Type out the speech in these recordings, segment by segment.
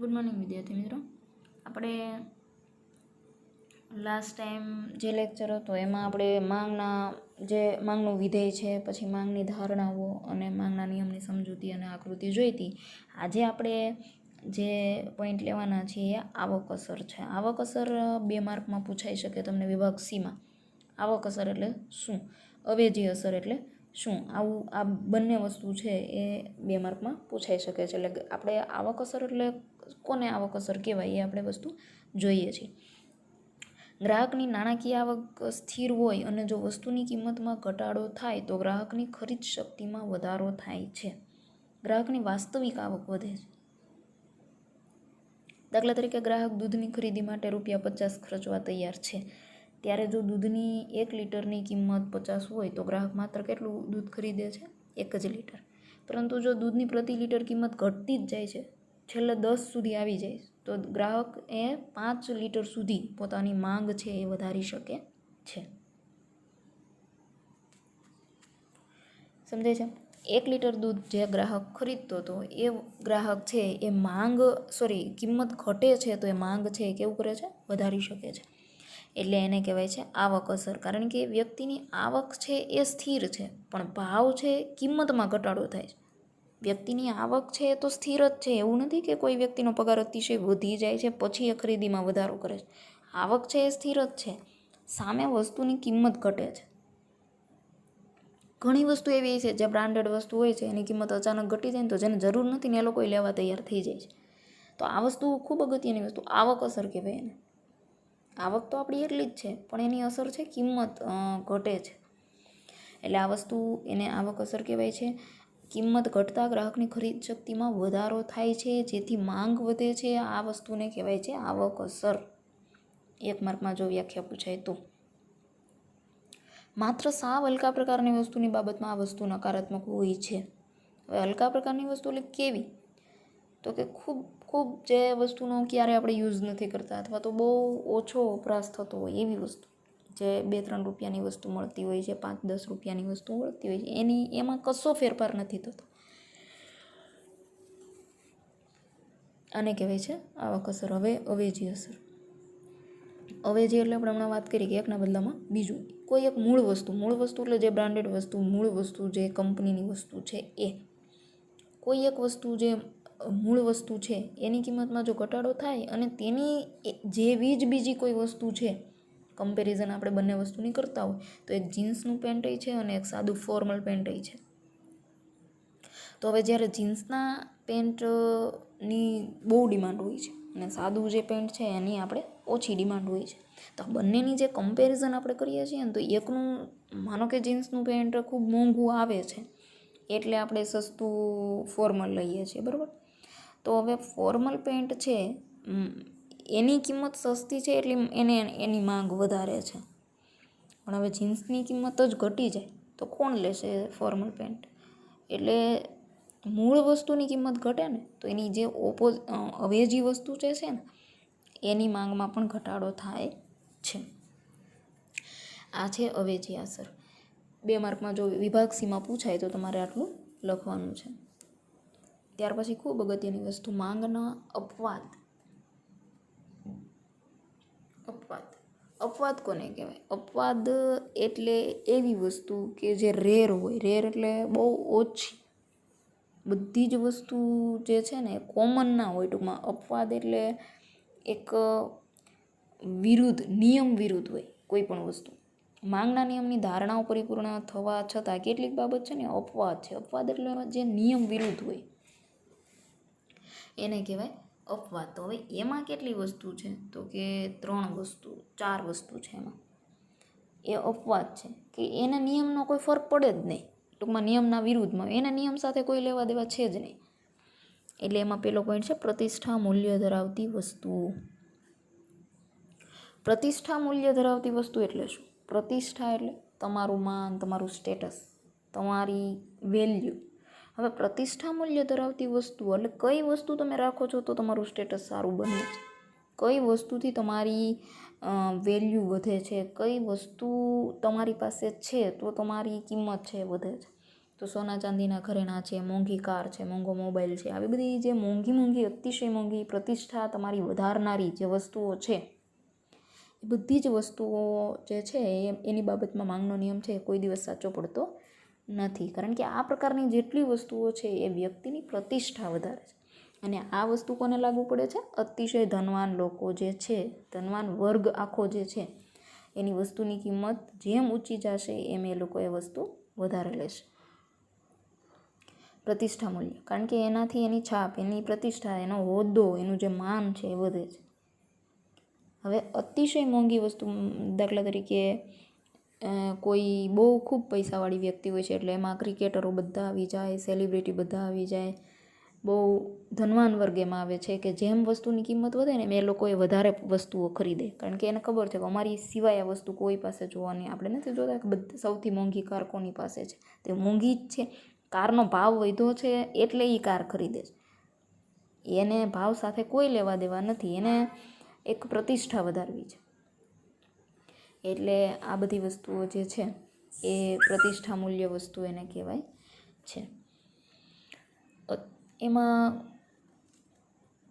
Good morning વિદ્યાર્થી મિત્રો. આપણે લાસ્ટ ટાઈમ જે લેક્ચર હતો એમાં આપણે માંગનું વિધેય છે, પછી માંગની ધારણાઓ અને માંગના નિયમની સમજૂતી અને આકૃતિ જોઈ હતી. આજે આપણે જે પોઈન્ટ લેવાના છીએ એ આવક અસર છે. આવક અસર 2 માર્કમાં પૂછાઈ શકે તમને વિભાગ સીમાં. આવક અસર એટલે શું, અવેજી અસર એટલે શું, આવું આ બંને વસ્તુ છે એ 2 માર્કમાં પૂછાઈ શકે છે. એટલે આપણે આવક અસર એટલે કોને આવક અસર કહેવાય એ આપણે વસ્તુ જોઈએ છીએ. ગ્રાહકની નાણાકીય આવક સ્થિર હોય અને જો વસ્તુની કિંમતમાં ઘટાડો થાય તો ગ્રાહકની ખરીદ શક્તિમાં વધારો થાય છે. ગ્રાહકની વાસ્તવિક આવક વધે છે. દાખલા તરીકે ગ્રાહક દૂધની ખરીદી માટે ₹50 ખર્ચવા તૈયાર છે. ત્યારે જો દૂધની 1 લીટરની કિંમત 50 હોય તો ગ્રાહક માત્ર કેટલું દૂધ ખરીદે છે? 1 જ લીટર. પરંતુ જો દૂધની પ્રતિ લીટર કિંમત ઘટતી જ જાય છે, છેલ્લે 10 સુધી આવી જાય તો ગ્રાહક એ 5 લીટર સુધી પોતાની માંગ છે એ વધારી શકે છે. સમજાય છે? 1 લીટર દૂધ જે ગ્રાહક ખરીદતો હતો એ ગ્રાહક છે એ કિંમત ઘટે છે તો એ માંગ છે એ કેવું કરે છે? વધારી શકે છે. એટલે એને કહેવાય છે આવક અસર. કારણ કે વ્યક્તિની આવક છે એ સ્થિર છે, પણ ભાવ છે કિંમતમાં ઘટાડો થાય છે. વ્યક્તિની આવક છે એ તો સ્થિર જ છે, એવું નથી કે કોઈ વ્યક્તિનો પગાર અતિશય વધી જાય છે પછી એ ખરીદીમાં વધારો કરે છે. આવક છે એ સ્થિર જ છે, સામે વસ્તુની કિંમત ઘટે છે. ઘણી વસ્તુ એવી છે જે બ્રાન્ડેડ વસ્તુ હોય છે એની કિંમત અચાનક ઘટી જાય ને તો જેને જરૂર નથી ને એ લોકો લેવા તૈયાર થઈ જાય છે. તો આ વસ્તુ ખૂબ અગત્યની વસ્તુ આવક અસર કહેવાય એને. આવક તો આપણી એટલી જ છે પણ એની અસર છે કિંમત ઘટે છે. એટલે આ વસ્તુ એને આવક અસર કહેવાય છે. કિંમત ઘટતા ગ્રાહકની ખરીદ શક્તિમાં વધારો થાય છે, જેથી માંગ વધે છે. આ વસ્તુને કહેવાય છે આવક અસર. 1 માર્કમાં જો વ્યાખ્યા પૂછાય તો. માત્ર સાવ હલકા પ્રકારની વસ્તુની બાબતમાં આ વસ્તુ નકારાત્મક હોય છે. હવે હલકા પ્રકારની વસ્તુ એટલે કેવી? તો કે ખૂબ જે વસ્તુનો ક્યારે આપણે યુઝ નથી કરતા અથવા તો બહુ ઓછો વપરાશ થતો હોય એવી વસ્તુ, જે 2-3 રૂપિયાની વસ્તુ મળતી હોય છે, 5-10 રૂપિયાની વસ્તુ મળતી હોય છે, એમાં કશો ફેરફાર નથી થતો. આને કહેવાય છે આવક અસર. હવે અવેજી અસર. અવેજી એટલે આપણે હમણાં વાત કરી કે એકના બદલામાં બીજું કોઈ એક મૂળ વસ્તુ એટલે જે બ્રાન્ડેડ વસ્તુ, મૂળ વસ્તુ જે કંપનીની વસ્તુ છે એ. કોઈ એક વસ્તુ જે મૂળ વસ્તુ છે એની કિંમતમાં જો ઘટાડો થાય અને તેની જેવી જ બીજી કોઈ વસ્તુ છે, કમ્પેરિઝન આપણે બંને વસ્તુની કરતા હોય તો એક જીન્સનું પેન્ટ છે અને એક સાદું ફોર્મલ પેન્ટ છે. તો હવે જ્યારે જીન્સના પેન્ટની બહુ ડિમાન્ડ હોય છે અને સાદું જે પેન્ટ છે એની આપણે ઓછી ડિમાન્ડ હોય છે. તો આ બંનેની જે કમ્પેરિઝન આપણે કરીએ છીએ ને તો એકનું માનો કે જીન્સનું પેન્ટ ખૂબ મોંઘું આવે છે એટલે આપણે સસ્તું ફોર્મલ લઈએ છીએ, બરાબર? તો હવે ફોર્મલ પેન્ટ છે એની કિંમત સસ્તી છે એટલે એની માંગ વધારે છે. પણ હવે જીન્સની કિંમત જ ઘટી જાય તો કોણ લેશે ફોર્મલ પેન્ટ? એટલે મૂળ વસ્તુની કિંમત ઘટે ને તો એની જે અવેજી વસ્તુ છે ને એની માંગમાં પણ ઘટાડો થાય છે. આ છે અવેજી અસર. 2 માર્કમાં જો વિભાગ સીમાં પૂછાય તો તમારે આટલું લખવાનું છે. ત્યાર પછી ખૂબ અગત્યની વસ્તુ માંગના અપવાદ. અપવાદ કોને કહેવાય? અપવાદ એટલે એવી વસ્તુ કે જે રેર હોય. રેર એટલે બહુ ઓછી. બધી જ વસ્તુ જે છે ને કોમન ના હોય. ટૂંકમાં અપવાદ એટલે એક નિયમ વિરુદ્ધ હોય કોઈ પણ વસ્તુ. માંગના નિયમની ધારણાઓ પરિપૂર્ણ થવા છતાં કેટલીક બાબત છે ને અપવાદ છે. અપવાદ એટલે જે નિયમ વિરુદ્ધ હોય એને કહેવાય અપવાદ. તો હવે એમાં કેટલી વસ્તુ છે? તો કે 4 વસ્તુ છે એમાં. એ અપવાદ છે કે એના નિયમનો કોઈ ફરક પડે જ નહીં. ટૂંકમાં નિયમના વિરુદ્ધમાં, એના નિયમ સાથે કોઈ લેવા દેવા છે જ નહીં. એટલે એમાં પહેલો પોઈન્ટ છે પ્રતિષ્ઠા મૂલ્ય ધરાવતી વસ્તુઓ. પ્રતિષ્ઠા મૂલ્ય ધરાવતી વસ્તુ એટલે શું? પ્રતિષ્ઠા એટલે તમારું માન, તમારું સ્ટેટસ, તમારી વેલ્યુ. હવે પ્રતિષ્ઠા મૂલ્ય ધરાવતી વસ્તુ એટલે કઈ વસ્તુ તમે રાખો છો તો તમારું સ્ટેટસ સારું બને છે, કઈ વસ્તુથી તમારી વેલ્યુ વધે છે, કઈ વસ્તુ તમારી પાસે છે તો તમારી કિંમત છે વધે છે. તો સોના ચાંદીના ઘરેણાં છે, મોંઘી કાર છે, મોંઘો મોબાઈલ છે, આવી બધી જે મોંઘી અતિશય મોંઘી પ્રતિષ્ઠા તમારી વધારનારી જે વસ્તુઓ છે એ બધી જ વસ્તુઓ જે છે એની બાબતમાં માંગનો નિયમ છે કોઈ દિવસ સાચો પડતો નથી. કારણ કે આ પ્રકારની જેટલી વસ્તુઓ છે એ વ્યક્તિની પ્રતિષ્ઠા વધારે છે. અને આ વસ્તુ કોને લાગુ પડે છે? અતિશય ધનવાન લોકો જે છે, ધનવાન વર્ગ આખો જે છે એની વસ્તુની કિંમત જેમ ઊંચી જશે એમ એ લોકો એ વસ્તુ વધારે લેશે. પ્રતિષ્ઠા મૂલ્ય, કારણ કે એનાથી એની છાપ, એની પ્રતિષ્ઠા, એનો હોદ્દો, એનું જે માન છે એ વધે છે. હવે અતિશય મોંઘી વસ્તુ, દાખલા તરીકે કોઈ બહુ ખૂબ પૈસાવાળી વ્યક્તિ હોય છે એટલે એમાં ક્રિકેટરો બધા આવી જાય, સેલિબ્રિટી બધા આવી જાય, બહુ ધનવાન વર્ગ એમાં આવે છે કે જેમ વસ્તુની કિંમત વધે ને એ લોકોએ વધારે વસ્તુઓ ખરીદે. કારણ કે એને ખબર છે કે અમારી સિવાય આ વસ્તુ કોઈ પાસે જોવાની, આપણે નથી જોતા કે બધા સૌથી મોંઘી કાર કોની પાસે છે, તે મોંઘી જ છે, કારનો ભાવ વધ્યો છે એટલે એ કાર ખરીદે છે. એને ભાવ સાથે કોઈ લેવા દેવા નથી, એને એક પ્રતિષ્ઠા વધારવી છે. એટલે આ બધી વસ્તુઓ જે છે એ પ્રતિષ્ઠા મૂલ્ય વસ્તુ એને કહેવાય છે. એમાં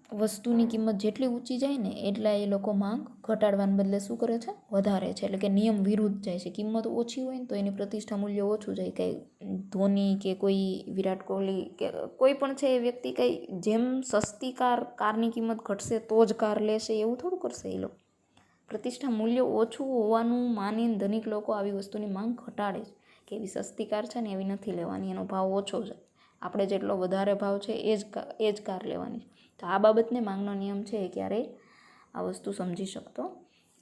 વસ્તુની કિંમત જેટલી ઊંચી જાય ને એટલા એ લોકો માંગ ઘટાડવાને બદલે શું કરે છે? વધારે છે. એટલે કે નિયમ વિરુદ્ધ જાય છે. કિંમત ઓછી હોય ને તો એની પ્રતિષ્ઠા મૂલ્ય ઓછું જાય. કંઈ ધોની કે કોઈ વિરાટ કોહલી કે કોઈ પણ છે એ વ્યક્તિ કંઈ જેમ સસ્તી કારની કિંમત ઘટશે તો જ કાર લેશે એવું થોડું કરશે એ લોકો. પ્રતિષ્ઠા મૂલ્ય ઓછું હોવાનું માનીને ધનિક લોકો આવી વસ્તુની માંગ ઘટાડે છે કે એવી સસ્તી કાર છે ને એવી નથી લેવાની, એનો ભાવ ઓછો છે, આપણે જેટલો વધારે ભાવ છે એ જ કાર લેવાની. તો આ બાબતને માંગનો નિયમ છે એ ક્યારેય આ વસ્તુ સમજી શકતો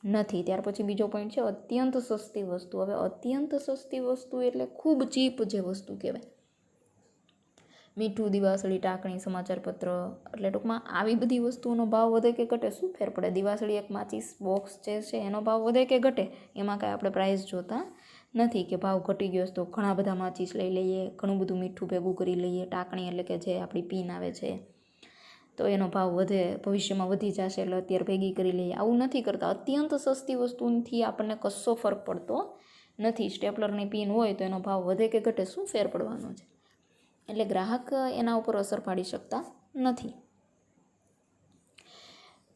નથી. ત્યાર પછી બીજો પોઈન્ટ છે અત્યંત સસ્તી વસ્તુ. હવે અત્યંત સસ્તી વસ્તુ એટલે ખૂબ ચીપ જે વસ્તુ કહેવાય. મીઠું, દિવાસળી, ટાંકણી, સમાચારપત્ર, એટલે ટૂંકમાં આવી બધી વસ્તુઓનો ભાવ વધે કે ઘટે શું ફેર પડે? દિવાસળી એક માચીસ બોક્સ જે છે એનો ભાવ વધે કે ઘટે? એમાં કાંઈ આપણે પ્રાઇસ જોતા નથી કે ભાવ ઘટી ગયો તો ઘણા બધા માચીસ લઈ લઈએ, ઘણું બધું મીઠું ભેગું કરી લઈએ. ટાંકણી એટલે કે જે આપણી પીન આવે છે તો એનો ભાવ વધે, ભવિષ્યમાં વધી જશે એટલે અત્યારે ભેગી કરી લઈએ. આવું નથી કરતા. અત્યંત સસ્તી વસ્તુથી આપણને કશો ફરક પડતો નથી. સ્ટેપલરની પિન હોય તો એનો ભાવ વધે કે ઘટે શું ફેર પડવાનો છે? એટલે ગ્રાહક એના ઉપર અસર પાડી શકતા નથી.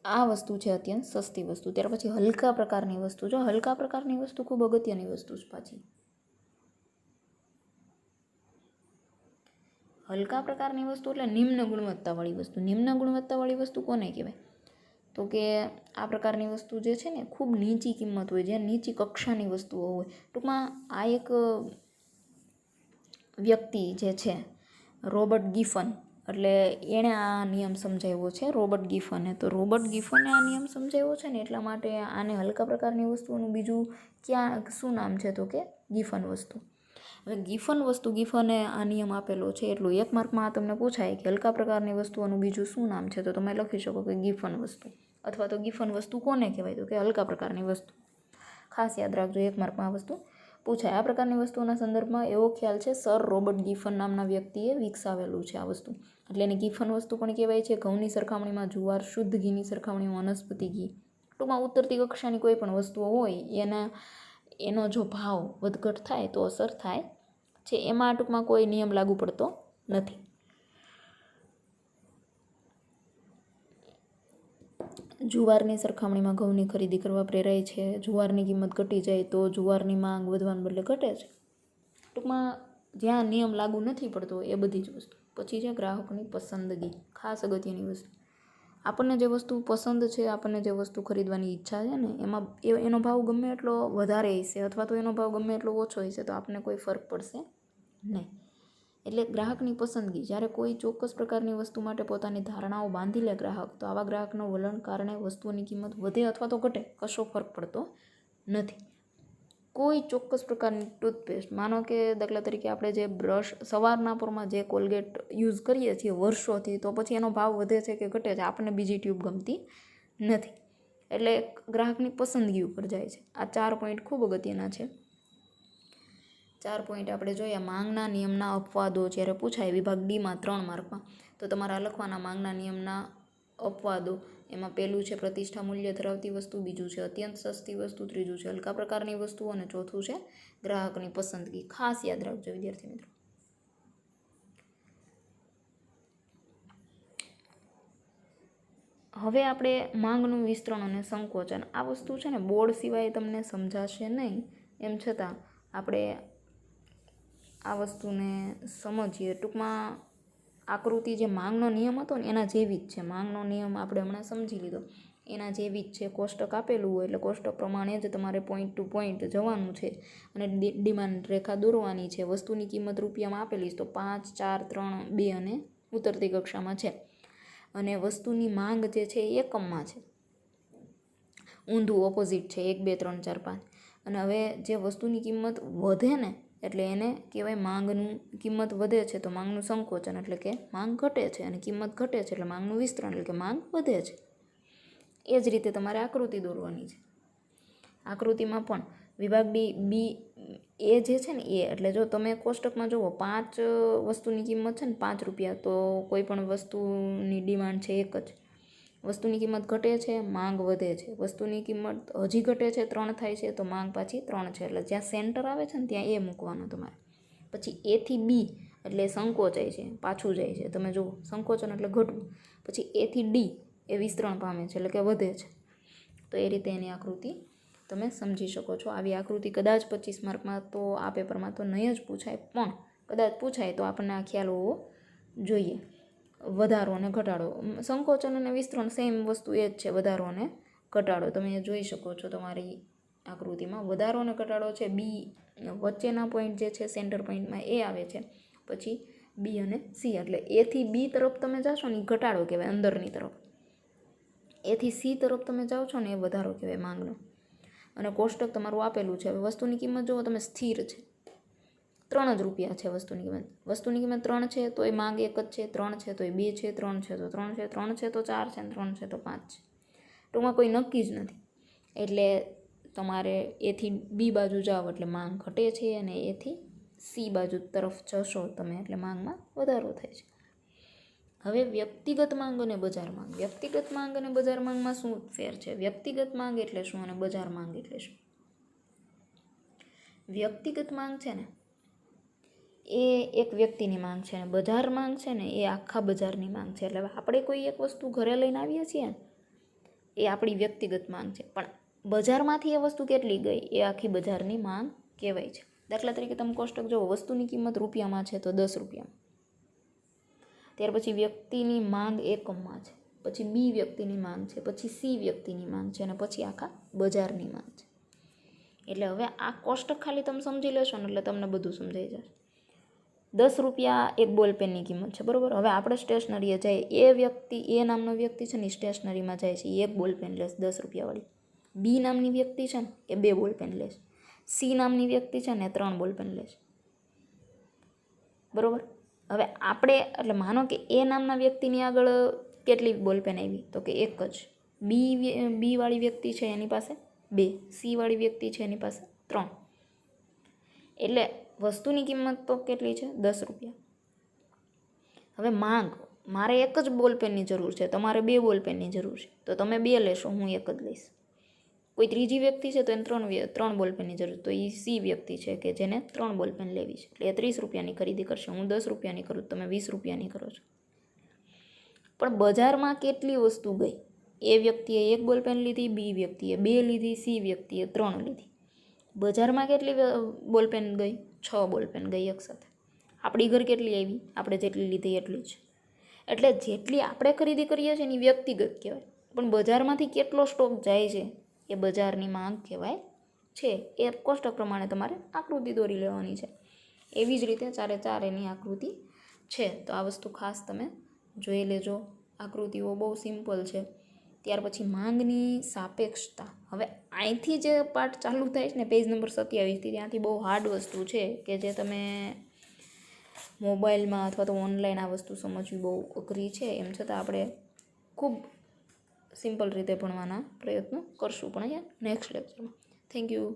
આ વસ્તુ છે અત્યંત સસ્તી વસ્તુ. ત્યાર પછી હલકા પ્રકારની વસ્તુ. જો હલકા પ્રકારની વસ્તુ ખૂબ અગત્યની વસ્તુ છે પાછી. હલકા પ્રકારની વસ્તુ એટલે નિમ્ન ગુણવત્તાવાળી વસ્તુ. નિમ્ન ગુણવત્તાવાળી વસ્તુ કોને કહેવાય? તો કે આ પ્રકારની વસ્તુ જે છે ને ખૂબ નીચી કિંમત હોય, જે નીચી કક્ષાની વસ્તુઓ હોય. ટૂંકમાં આ એક વ્યક્તિ જે છે રોબર્ટ ગિફન, એટલે એણે આ નિયમ સમજાવ્યો છે, રોબર્ટ ગિફને. તો રોબર્ટ ગિફને આ નિયમ સમજાવ્યો છે ને એટલા માટે આને હલકા પ્રકારની વસ્તુઓનું બીજું શું નામ છે? તો કે ગિફન વસ્તુ. હવે ગિફને આ નિયમ આપેલો છે એટલું એક માર્કમાં તમને પૂછાય કે હલકા પ્રકારની વસ્તુઓનું બીજું શું નામ છે, તો તમે લખી શકો કે ગિફન વસ્તુ. અથવા તો ગિફન વસ્તુ કોને કહેવાય? તો કે હલકા પ્રકારની વસ્તુ. ખાસ યાદ રાખજો, એક માર્કમાં આ વસ્તુ પૂછાય. આ પ્રકારની વસ્તુઓના સંદર્ભમાં એવો ખ્યાલ છે સર રોબર્ટ ગિફન નામના વ્યક્તિએ વિકસાવેલું છે આ વસ્તુ. એટલે એને ગિફન વસ્તુ પણ કહેવાય છે. ઘઉંની સરખામણીમાં જુવાર, શુદ્ધ ઘીની સરખામણીમાં વનસ્પતિ ઘી, ટૂંકમાં ઉતરતી કક્ષાની કોઈ પણ વસ્તુઓ હોય એનો જો ભાવ વધઘટ થાય તો અસર થાય છે. એમાં ટૂંકમાં કોઈ નિયમ લાગુ પડતો નથી. જુવારની સરખામણીમાં ઘઉંની ખરીદી કરવા પ્રેરાય છે. જુવારની કિંમત ઘટી જાય તો જુવારની માંગ વધવાને બદલે ઘટે છે. ટૂંકમાં જ્યાં નિયમ લાગુ નથી પડતો એ બધી જ વસ્તુ. પછી છે ગ્રાહકની પસંદગી. ખાસ અગત્યની વસ્તુ. આપણને જે વસ્તુ પસંદ છે, આપણને જે વસ્તુ ખરીદવાની ઈચ્છા છે ને એમાં એનો ભાવ ગમે એટલો વધારે હશે અથવા તો એનો ભાવ ગમે એટલો ઓછો હશે તો આપણને કોઈ ફરક પડશે નહીં. એટલે ગ્રાહકની પસંદગી. જ્યારે કોઈ ચોક્કસ પ્રકારની વસ્તુ માટે પોતાની ધારણાઓ બાંધી લે ગ્રાહક, તો આવા ગ્રાહકનું વલણ કારણે વસ્તુની કિંમત વધે અથવા તો ઘટે કશો ફરક પડતો નથી. કોઈ ચોક્કસ પ્રકારની ટૂથપેસ્ટ, માનો કે દાખલા તરીકે આપણે જે બ્રશ સવારના પોરમાં જે કોલગેટ યુઝ કરીએ છીએ વર્ષોથી, તો પછી એનો ભાવ વધે છે કે ઘટે છે, આપણને બીજી ટ્યુબ ગમતી નથી. એટલે ગ્રાહકની પસંદગી ઉપર જાય છે. આ 4 પોઈન્ટ ખૂબ અગત્યના છે. 4 પોઈન્ટ આપણે જોયા. માંગના નિયમના અપવાદો જ્યારે પૂછાય વિભાગ ડીમાં 3 માર્કમાં, તો તમારા લખવાના માંગના નિયમના અપવાદો. એમાં પહેલું છે પ્રતિષ્ઠા મૂલ્ય ધરાવતી વસ્તુ, બીજું છે અત્યંત સસ્તી વસ્તુ, ત્રીજું છે હલકા પ્રકારની વસ્તુ અને ચોથું છે ગ્રાહકની પસંદગી. ખાસ યાદ રાખજો વિદ્યાર્થી મિત્રો. હવે આપણે માંગનું વિસ્તરણ અને સંકોચન, આ વસ્તુ છે ને બોર્ડ સિવાય તમને સમજાશે નહીં, એમ છતાં આપણે આ વસ્તુને સમજીએ. ટૂંકમાં આકૃતિ જે માંગનો નિયમ હતો ને એના જેવી જ છે. માંગનો નિયમ આપણે હમણાં સમજી લીધો, એના જેવી જ છે. કોષ્ટક આપેલું હોય એટલે કોષ્ટક પ્રમાણે જ તમારે પોઈન્ટ ટુ પોઈન્ટ જવાનું છે અને ડિમાન્ડ રેખા દોરવાની છે. વસ્તુની કિંમત રૂપિયામાં આપેલી છે તો 5, 4, 3, 2 અને ઉતરતી કક્ષામાં છે. અને વસ્તુની માંગ જે છે એ એકમમાં છે, ઊંધું ઓપોઝિટ છે 1, 2, 3, 4, 5. અને હવે જે વસ્તુની કિંમત વધે ને એટલે એને કહેવાય માંગનું, કિંમત વધે છે તો માંગનું સંકોચન એટલે કે માંગ ઘટે છે, અને કિંમત ઘટે છે એટલે માંગનું વિસ્તરણ એટલે કે માંગ વધે છે. એ જ રીતે તમારે આકૃતિ દોરવાની છે. આકૃતિમાં પણ વિભાગ બી એ જે છે ને એ એટલે જો તમે કોષ્ટકમાં જુઓ 5 વસ્તુની કિંમત છે ને 5 રૂપિયા, તો કોઈ પણ વસ્તુની ડિમાન્ડ છે એક જ. વસ્તુની કિંમત ઘટે છે, માંગ વધે છે. વસ્તુની કિંમત હજી ઘટે છે, 3 થાય છે તો માંગ પાછી 3 છે. એટલે જ્યાં સેન્ટર આવે છે ને ત્યાં એ મૂકવાનું તમારે. પછી એ થી બી એટલે સંકોચાય છે, પાછું જાય છે. તમે જુઓ સંકોચન એટલે ઘટવું. પછી એ થી ડી એ વિસ્તરણ પામે છે એટલે કે વધે છે. તો એ રીતે એની આકૃતિ તમે સમજી શકો છો. આવી આકૃતિ કદાચ 25 માર્કમાં તો આ પેપરમાં તો નહીં જ પૂછાય, પણ કદાચ પૂછાય તો આપણને આ ખ્યાલ હોવો જોઈએ. વધારો અને ઘટાડો, સંકોચન અને વિસ્તરણ સેમ વસ્તુ એ જ છે, વધારો અને ઘટાડો. તમે જોઈ શકો છો તમારી આકૃતિમાં વધારો અને ઘટાડો છે. બી વચ્ચેના પોઈન્ટ જે છે સેન્ટર પોઈન્ટમાં એ આવે છે. પછી બી અને સી એટલે એ થી બી તરફ તમે જાશો ને એ ઘટાડો કહેવાય, અંદરની તરફ. એ થી સી તરફ તમે જાઓ છો ને એ વધારો કહેવાય માંગનો. અને કોષ્ટક તમારું આપેલું છે. હવે વસ્તુની કિંમત જુઓ તમે, સ્થિર છે, 3 જ રૂપિયા છે વસ્તુની કિંમત. વસ્તુની કિંમત 3 છે તો એ માંગ એક જ છે, 3 છે તો એ 2 છે, 3 છે તો 3 છે, 3 છે તો 4 છે, 3 છે તો 5 છે. ટૂંકમાં કોઈ નક્કી જ નથી. એટલે તમારે એથી બી બાજુ જાઓ એટલે માંગ ઘટે છે, અને એથી સી બાજુ તરફ જશો તમે એટલે માંગમાં વધારો થાય છે. હવે વ્યક્તિગત માંગ અને બજાર માંગ. વ્યક્તિગત માંગ અને બજાર માંગમાં શું ફેર છે? વ્યક્તિગત માંગ એટલે શું અને બજાર માંગ એટલે શું? વ્યક્તિગત માંગ છે ને એ એક વ્યક્તિની માંગ છે, અને બજાર માંગ છે ને એ આખા બજારની માંગ છે. એટલે આપણે કોઈ એક વસ્તુ ઘરે લઈને આવીએ છીએ ને એ આપણી વ્યક્તિગત માંગ છે, પણ બજારમાંથી એ વસ્તુ કેટલી ગઈ એ આખી બજારની માંગ કહેવાય છે. દાખલા તરીકે તમે કોષ્ટક જુઓ, વસ્તુની કિંમત રૂપિયામાં છે તો 10 રૂપિયામાં. ત્યાર પછી વ્યક્તિની માંગ એકમમાં છે, પછી બી વ્યક્તિની માંગ છે, પછી સી વ્યક્તિની માંગ છે, અને પછી આખા બજારની માંગ છે. એટલે હવે આ કોષ્ટક ખાલી તમે સમજી લેશો ને એટલે તમને બધું સમજાઈ જશે. 10 રૂપિયા એક બોલપેનની કિંમત છે, બરાબર. હવે આપણે સ્ટેશનરીએ જઈએ, એ વ્યક્તિ, એ નામનો વ્યક્તિ છે ને સ્ટેશનરીમાં જાય છે, એક બોલપેન લેશે 10 રૂપિયાવાળી. બી નામની વ્યક્તિ છે ને એ 2 બોલપેન લેશે. સી નામની વ્યક્તિ છે ને 3 બોલપેન લેશે, બરાબર. હવે આપણે એટલે માનો કે એ નામના વ્યક્તિની આગળ કેટલી બોલપેન આવી તો કે એક જ. બી વાળી વ્યક્તિ છે એની પાસે 2, સી વાળી વ્યક્તિ છે એની પાસે 3. એટલે વસ્તુની કિંમત તો કેટલી છે? 10 રૂપિયા. હવે માંગ, મારે એક જ બોલપેનની જરૂર છે, તમારે 2 બોલપેનની જરૂર છે, તો તમે 2 લેશો, હું એક જ લઈશ. કોઈ ત્રીજી વ્યક્તિ છે તો એને 3 બોલપેનની જરૂર, તો એ સી વ્યક્તિ છે કે જેને 3 બોલપેન લેવી છે, એટલે એ 30 રૂપિયાની ખરીદી કરશે. હું 10 રૂપિયાની કરું, તમે 20 રૂપિયાની કરો છો. પણ બજારમાં કેટલી વસ્તુ ગઈ? એ વ્યક્તિએ 1 બોલપેન લીધી, બી વ્યક્તિએ 2 લીધી, સી વ્યક્તિએ 3 લીધી. બજારમાં કેટલી બોલપેન ગઈ? 6 બોલપેન ગઈ એકસાથે. આપણી ઘર કેટલી આવી? આપણે જેટલી લીધી એટલી જ. એટલે જેટલી આપણે ખરીદી કરીએ છીએ એની વ્યક્તિગત કહેવાય, પણ બજારમાંથી કેટલો સ્ટોક જાય છે એ બજારની માંગ કહેવાય છે. એ કોષ્ટક પ્રમાણે તમારે આકૃતિ દોરી લેવાની છે. એવી જ રીતે 4 એની આકૃતિ છે. તો આ વસ્તુ ખાસ તમે જોઈ લેજો. આકૃતિઓ બહુ સિમ્પલ છે. ત્યાર પછી માંગની સાપેક્ષતા. હવે અહીંથી જે પાર્ટ ચાલુ થાય છે ને પેજ નંબર 27થી, ત્યાંથી બહુ હાર્ડ વસ્તુ છે કે જે તમે મોબાઈલમાં અથવા તો ઓનલાઈન આ વસ્તુ સમજવી બહુ અઘરી છે. એમ છતાં આપણે ખૂબ સિમ્પલ રીતે ભણવાના પ્રયત્નો કરશું પણ અહીંયા નેક્સ્ટ લેક્ચરમાં. Thank you.